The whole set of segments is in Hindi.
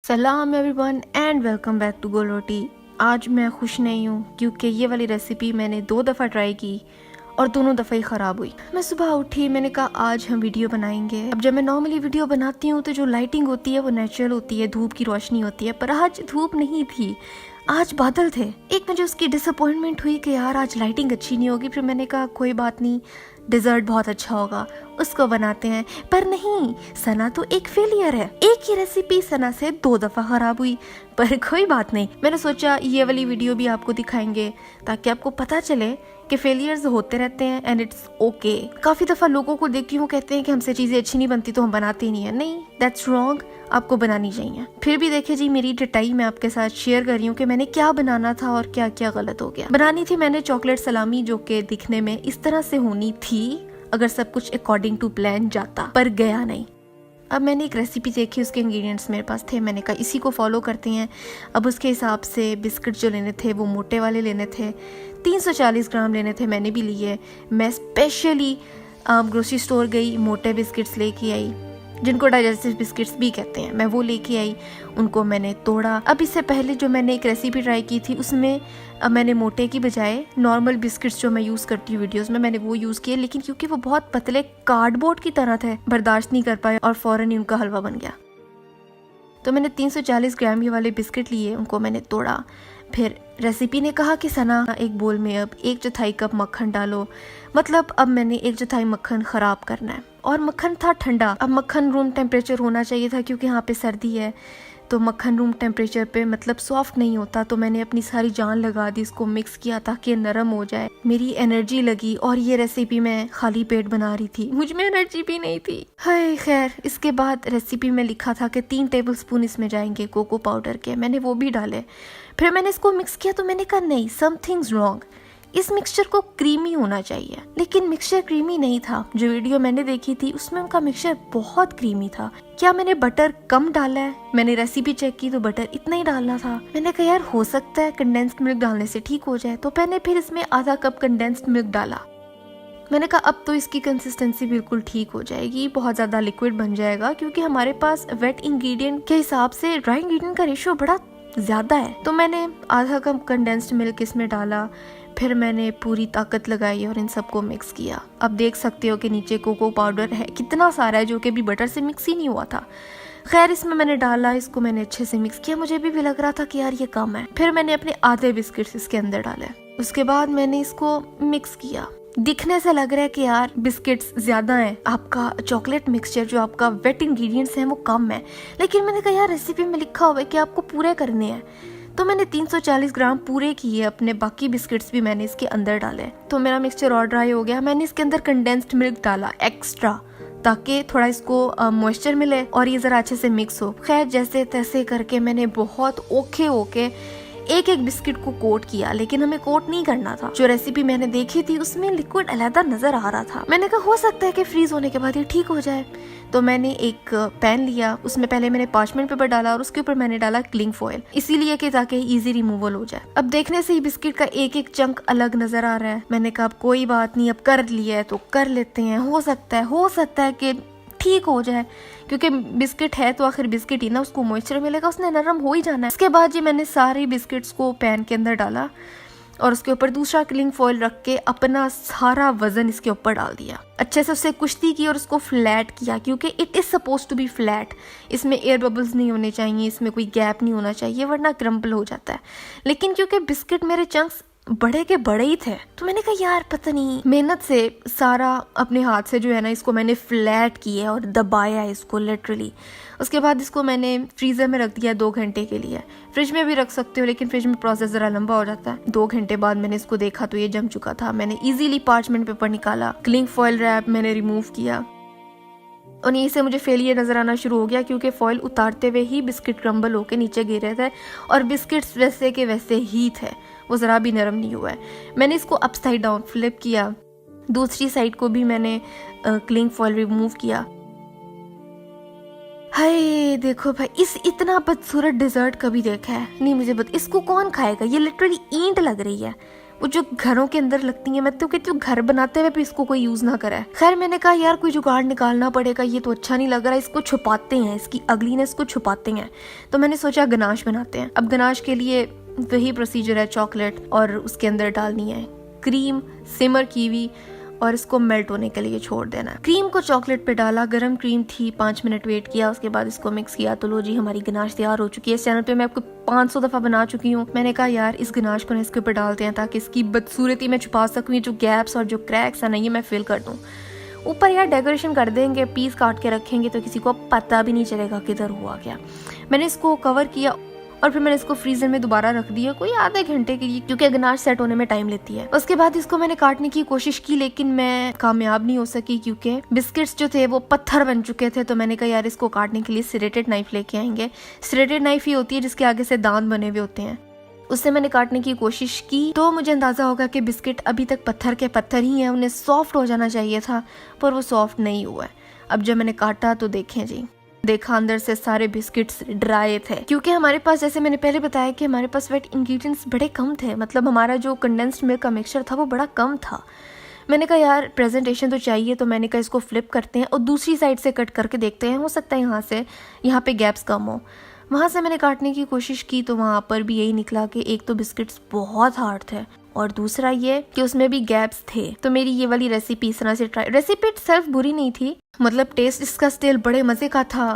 सलाम everyone and welcome back to Gol Roti. आज मैं खुश नहीं हूँ क्योंकि ये वाली रेसिपी मैंने 2 दफ़ा ट्राई की और दोनों दफ़ा ही ख़राब हुई। मैं सुबह उठी, मैंने कहा आज हम वीडियो बनाएंगे। अब जब मैं नॉर्मली वीडियो बनाती हूँ तो जो लाइटिंग होती है वो नेचुरल होती है, धूप की रोशनी होती है, पर आज धूप नहीं थी, आज बादल थे। एक मुझे उसकी डिसअपॉइंटमेंट हुई कि यार आज लाइटिंग अच्छी नहीं होगी। फिर मैंने कहा कोई बात नहीं, डिजर्ट बहुत अच्छा होगा, उसको बनाते हैं। पर नहीं, सना तो एक फेलियर है। एक ही रेसिपी सना से 2 दफा खराब हुई, पर कोई बात नहीं। मैंने सोचा ये वाली वीडियो भी आपको दिखाएंगे ताकि आपको पता चले कि फेलियर्स होते रहते हैं एंड इट्स ओके। काफी दफा लोगों को देखती हूँ कहते हैं कि हमसे चीजें अच्छी नहीं बनती तो हम बनाते ही नहीं है। नहीं, दैट्स रॉन्ग, आपको बनानी चाहिए। फिर भी देखिए जी, मेरी डिटेल मैं आपके साथ शेयर कर रही हूँ कि मैंने क्या बनाना था और क्या क्या गलत हो गया। बनानी थी मैंने चॉकलेट सलामी, जो कि दिखने में इस तरह से होनी थी अगर सब कुछ अकॉर्डिंग टू प्लान जाता, पर गया नहीं। अब मैंने एक रेसिपी देखी, उसके इंग्रेडिएंट्स मेरे पास थे, मैंने कहा इसी को फॉलो करते हैं। अब उसके हिसाब से बिस्किट जो लेने थे वो मोटे वाले लेने थे, 340 ग्राम लेने थे, मैंने भी लिए। मैं स्पेशली ग्रोसरी स्टोर गई, मोटे बिस्किट्स लेके आई, जिनको डाइजेस्टिव बिस्किट्स भी कहते हैं, मैं वो लेके आई। उनको मैंने तोड़ा। अब इससे पहले जो मैंने एक रेसिपी ट्राई की थी उसमें मैंने मोटे की बजाय नॉर्मल बिस्किट्स जो मैं यूज़ करती हूँ वीडियोस में, मैंने वो यूज़ किए, लेकिन क्योंकि वो बहुत पतले कार्डबोर्ड की तरह थे, बर्दाश्त नहीं कर पाए और फ़ौरन ही उनका हलवा बन गया। तो मैंने 340 ग्राम ये वाले बिस्किट लिए, उनको मैंने तोड़ा। फिर रेसिपी ने कहा कि सना एक बोल में अब 1/4 कप मक्खन डालो। मतलब अब मैंने 1/4 मक्खन ख़राब करना है, और मक्खन था ठंडा। अब मक्खन रूम टेम्परेचर होना चाहिए था, क्योंकि यहाँ पे सर्दी है तो मक्खन रूम टेम्परेचर पे मतलब सॉफ्ट नहीं होता। तो मैंने अपनी सारी जान लगा दी, इसको मिक्स किया ताकि नरम हो जाए। मेरी एनर्जी लगी, और ये रेसिपी मैं खाली पेट बना रही थी, मुझ में एनर्जी भी नहीं थी। हाय खैर, इसके बाद रेसिपी में लिखा था कि 3 टेबलस्पून इसमें जाएंगे कोको पाउडर के, मैंने वो भी डाले। फिर मैंने इसको मिक्स किया तो मैंने कहा नहीं, समथिंग्स रॉन्ग, इस मिक्सचर को क्रीमी होना चाहिए। लेकिन मिक्सचर क्रीमी नहीं था। जो वीडियो मैंने देखी थी उसमें उनका मिक्सचर बहुत क्रीमी था। क्या मैंने बटर कम डाला है? मैंने रेसिपी चेक की तो बटर इतना ही डालना था। मैंने कहा यार हो सकता है कंडेंस्ड मिल्क डालने से ठीक हो जाए, तो मैंने फिर इसमें आधा कप कंडेंस्ड मिल्क डाला। मैंने कहा अब तो इसकी कंसिस्टेंसी बिल्कुल ठीक हो जाएगी, बहुत ज़्यादा लिक्विड बन जाएगा, क्योंकि हमारे पास वेट इंग्रेडिएंट के हिसाब से ड्राई इंग्रेडिएंट का रेशियो बड़ा ज़्यादा है। तो मैंने आधा कप कंडेंस्ड मिल्क इसमें डाला। फिर मैंने पूरी ताकत लगाई और इन सबको मिक्स किया। अब देख सकते हो कि नीचे कोको पाउडर है, कितना सारा है, जो कि भी बटर से मिक्स ही नहीं हुआ था। खैर इसमें मैंने डाला, इसको मैंने अच्छे से मिक्स किया। मुझे भी लग रहा था कि यार ये कम है। फिर मैंने अपने आधे बिस्किट्स इसके अंदर डाले। उसके बाद मैंने इसको मिक्स किया। दिखने से लग रहा है कि यार बिस्किट्स ज्यादा हैं, आपका चॉकलेट मिक्सचर जो आपका वेट इंग्रेडिएंट्स हैं वो कम है, लेकिन मैंने कहा यार रेसिपी में लिखा हुआ है कि आपको पूरे करने हैं। तो मैंने 340 ग्राम पूरे किए अपने, बाकी बिस्किट्स भी मैंने इसके अंदर डाले। तो मेरा मिक्सचर और ड्राई हो गया। मैंने इसके अंदर कंडेंस्ड मिल्क डाला एक्स्ट्रा, ताकि थोड़ा इसको मॉइस्चर मिले और ये ज़रा अच्छे से मिक्स हो। खैर जैसे तैसे करके मैंने बहुत ओके ओके एक एक बिस्किट को कोट किया, लेकिन हमें कोट नहीं करना था। जो रेसिपी मैंने देखी थी उसमें लिक्विड अलग नजर आ रहा था। मैंने कहा हो सकता है कि फ्रीज होने के बाद ये ठीक हो जाए। तो मैंने एक पैन लिया, उसमें पहले मैंने पार्चमेंट पेपर डाला और उसके ऊपर मैंने डाला क्लिंग फॉयल, इसीलिए कि ताकि इजी रिमूवल हो जाए। अब देखने से ही बिस्किट का एक एक चंक अलग नजर आ रहा है। मैंने कहा अब कोई बात नहीं, अब कर लिया है तो कर लेते हैं, हो सकता है कि ठीक हो जाए, क्योंकि बिस्किट है तो आखिर बिस्किट ही ना, उसको मॉइस्चर मिलेगा, उसने नरम हो ही जाना है। इसके बाद जी मैंने सारे बिस्किट्स को पैन के अंदर डाला और उसके ऊपर दूसरा क्लिंग फॉयल रख के अपना सारा वजन इसके ऊपर डाल दिया। अच्छे से उससे कुश्ती की और उसको फ्लैट किया, क्योंकि it is suppose to be flat. इसमें एयर बबल्स नहीं होने चाहिए, इसमें कोई गैप नहीं होना चाहिए, वरना क्रम्पल हो जाता है। लेकिन क्योंकि बिस्किट मेरे चंक्स बड़े के बड़े ही थे, तो मैंने कहा यार पता नहीं, मेहनत से सारा अपने हाथ से जो है ना इसको मैंने फ्लैट किया और दबाया इसको लिटरली। उसके बाद इसको मैंने फ्रीजर में रख दिया 2 घंटे के लिए। फ्रिज में भी रख सकते हो, लेकिन फ्रिज में प्रोसेस जरा लंबा हो जाता है। 2 घंटे बाद मैंने इसको देखा तो ये जम चुका था। मैंने इजीली पार्चमेंट पेपर निकाला, क्लिंग फॉयल रैप मैंने रिमूव किया, और यहीं से मुझे फेलियर नजर आना शुरू हो गया, क्योंकि फॉयल उतारते हुए ही बिस्किट क्रम्बल होके नीचे गिरे थे और बिस्किट्स वैसे के वैसे ही थे, वो जरा भी नरम नहीं हुआ है। मैंने इसको अपसाइड डाउन फ्लिप किया, दूसरी साइड को भी मैंने क्लिंग फॉयल रिमूव किया। हाय देखो भाई, इस इतना बदसूरत डिजर्ट कभी देखा है नहीं मुझे इसको कौन खाएगा? ये लिटरली ईंट लग रही है, वो जो घरों के अंदर लगती हैं, मैं तो कहती हूँ घर बनाते हुए भी इसको कोई यूज ना करे। खैर मैंने कहा यार कोई जुगाड़ निकालना पड़ेगा, ये तो अच्छा नहीं लग रहा, इसको छुपाते हैं, इसकी अगलीनेस को छुपाते हैं। तो मैंने सोचा गनाश बनाते हैं। अब गनाश के लिए वही प्रोसीजर है, चॉकलेट और उसके अंदर डालनी है क्रीम, सिमर की हुई, और इसको मेल्ट होने के लिए छोड़ देना है। क्रीम को चॉकलेट पे डाला, गरम क्रीम थी, 5 मिनट वेट किया, उसके बाद इसको मिक्स किया। तो लो जी हमारी गनाश तैयार हो चुकी है। इस चैनल पे मैं आपको 500 दफा बना चुकी हूँ। मैंने कहा यार इस गनाश को ना इसके ऊपर डालते हैं ताकि इसकी बदसूरती मैं छुपा सकूँ, जो गैप्स और जो क्रैक्स है ना ये मैं फिल कर दूँ। ऊपर यार डेकोरेशन कर देंगे, पीस काट के रखेंगे तो किसी को पता भी नहीं चलेगा किधर हुआ क्या। मैंने इसको कवर किया और फिर मैंने इसको फ्रीजर में दोबारा रख दिया कोई आधे घंटे के लिए, क्योंकि गनाश सेट होने में टाइम लेती है। उसके बाद इसको मैंने काटने की कोशिश की लेकिन मैं कामयाब नहीं हो सकी, क्योंकि बिस्किट्स जो थे वो पत्थर बन चुके थे। तो मैंने कहा यार इसको काटने के लिए सिरेटेड नाइफ लेके आएंगे। सिरेटेड नाइफ ही होती है जिसके आगे से दांत बने हुए होते हैं। उससे मैंने काटने की कोशिश की तो मुझे अंदाजा होगा कि बिस्किट अभी तक पत्थर के पत्थर ही हैं, उन्हें सॉफ्ट हो जाना चाहिए था पर वो सॉफ्ट नहीं हुआ है। अब जब मैंने काटा तो देखें जी, देखा अंदर से सारे बिस्किट्स ड्राई थे, क्योंकि हमारे पास जैसे मैंने पहले बताया कि हमारे पास वेट इंग्रेडिएंट्स बड़े कम थे। मतलब हमारा जो कंडेंस्ड मिल्क का मिक्सचर था वो बड़ा कम था। मैंने कहा यार प्रेजेंटेशन तो चाहिए, तो मैंने कहा इसको फ्लिप करते हैं और दूसरी साइड से कट करके देखते हैं, हो सकता है यहाँ पे गैप्स कम हो। वहाँ से मैंने काटने की कोशिश की तो वहाँ पर भी यही निकला कि एक तो बिस्किट्स बहुत हार्ड थे और दूसरा ये कि उसमें भी गैप्स थे। तो मेरी ये वाली रेसिपी इस तरह से ट्राई, रेसिपी सिर्फ बुरी नहीं थी, मतलब टेस्ट इसका स्टिल बड़े मजे का था।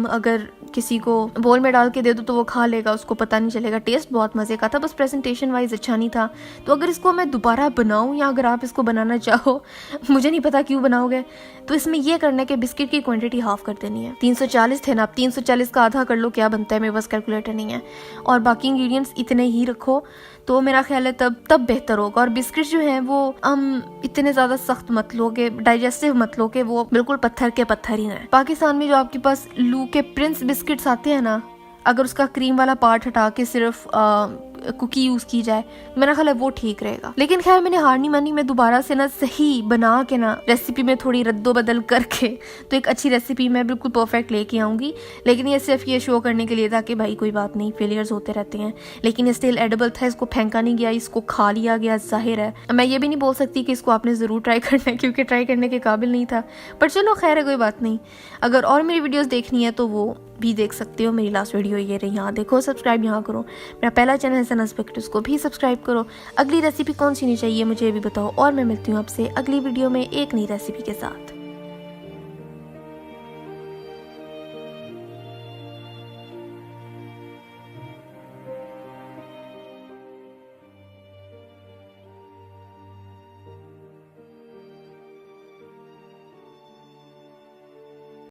अगर किसी को बोल में डाल के दे दो तो वो खा लेगा, उसको पता नहीं चलेगा। टेस्ट बहुत मजे का था, बस प्रेजेंटेशन वाइज अच्छा नहीं था। तो अगर इसको मैं दोबारा बनाऊं या अगर आप इसको बनाना चाहो, मुझे नहीं पता क्यों बनाओगे, तो इसमें यह करना है कि बिस्किट की क्वांटिटी हाफ कर देनी है। 340 थे ना, आप 340 का आधा कर लो, क्या बनता है, मेरे पास कैलकुलेटर नहीं है। और बाकी इंग्रेडिएंट्स इतने ही रखो तो मेरा ख्याल है तब बेहतर होगा। और बिस्किट जो है वो इतने ज्यादा सख्त मत लो कि डाइजेस्टिव मत लो कि वो बिल्कुल पत्थर के पत्थर ही हैं। पाकिस्तान में जो आपके पास लू के प्रिंस बिस्किट्स आते हैं ना, अगर उसका क्रीम वाला पार्ट हटा के सिर्फ कुकी यूज की जाए, मेरा ख्याल है वो ठीक रहेगा। लेकिन खैर मैंने हार नहीं मानी, मैं दोबारा से ना सही बना के ना रेसिपी में थोड़ी रद्दो बदल करके तो एक अच्छी रेसिपी मैं बिल्कुल परफेक्ट लेके आऊंगी। लेकिन ये सिर्फ ये शो करने के लिए था कि भाई कोई बात नहीं, फेलियर्स होते रहते हैं। लेकिन ये स्टिल एडिबल था, इसको फेंका नहीं गया, इसको खा लिया गया, जाहिर है। मैं ये भी नहीं बोल सकती कि इसको आपने जरूर ट्राई करना है, क्योंकि ट्राई करने के काबिल नहीं था। पर चलो खैर है, कोई बात नहीं। अगर और मेरी वीडियोस देखनी है तो वो भी देख सकते हो। मेरी लास्ट वीडियो ये रही, यहाँ देखो, सब्सक्राइब यहाँ करो। मेरा पहला चैनल है सना स्पेक्ट, उसको भी सब्सक्राइब करो। अगली रेसिपी कौन सी नहीं चाहिए मुझे ये भी बताओ, और मैं मिलती हूँ आपसे अगली वीडियो में एक नई रेसिपी के साथ।